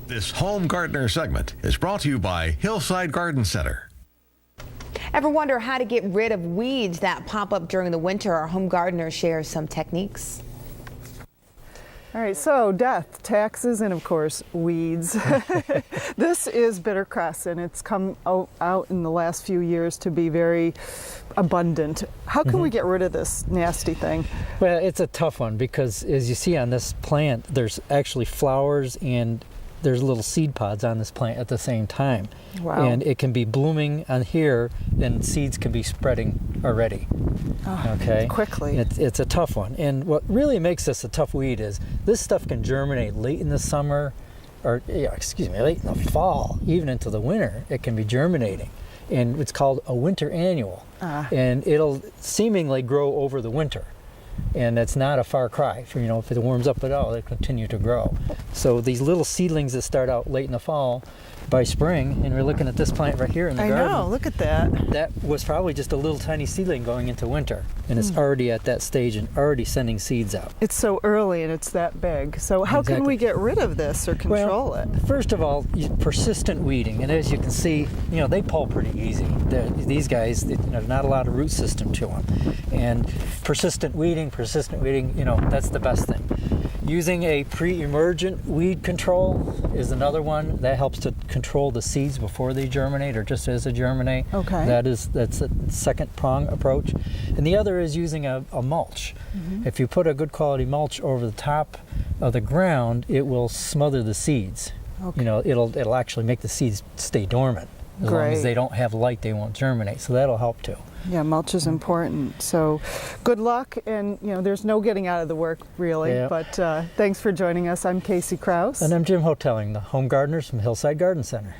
This Home Gardener segment is brought to you by Hillside Garden Center. Ever wonder how to get rid of weeds that pop up during the winter? Our home gardener shares some techniques. All right, so death, taxes, and of course, weeds. This is bittercress, and it's come out in the last few years to be very abundant. How can we get rid of this nasty thing? Well, it's a tough one because as you see on this plant, there's actually flowers and there's little seed pods on this plant at the same time. Wow. And it can be blooming on here and seeds can be spreading already. Okay. Quickly. It's a tough one. And what really makes this a tough weed is this stuff can germinate late in the summer, or late in the fall, even into the winter. It can be germinating. And it's called a winter annual. And it'll seemingly grow over the winter. And that's not a far cry from, if it warms up at all, they continue to grow. So these little seedlings that start out late in the fall, by spring, and we're looking at this plant right here in the garden. I know, look at that. That was probably just a little tiny seedling going into winter, and it's already at that stage and already sending seeds out. It's so early and it's that big. So how can we get rid of this or control it? First of all, persistent weeding, and as you can see, they pull pretty easy. These guys, there's not a lot of root system to them, and persistent weeding, that's the best thing. Using a pre-emergent weed control is another one that helps to control the seeds before they germinate or just as they germinate. Okay. That's a second prong approach. And the other is using a mulch. If you put a good quality mulch over the top of the ground, it will smother the seeds. Okay. It'll actually make the seeds stay dormant. As long as they don't have light, they won't germinate. So that'll help too. Yeah, mulch is important. So good luck, and there's no getting out of the work really, but thanks for joining us. I'm Casey Kraus. And I'm Jim Hotelling, the home gardeners from Hillside Garden Center.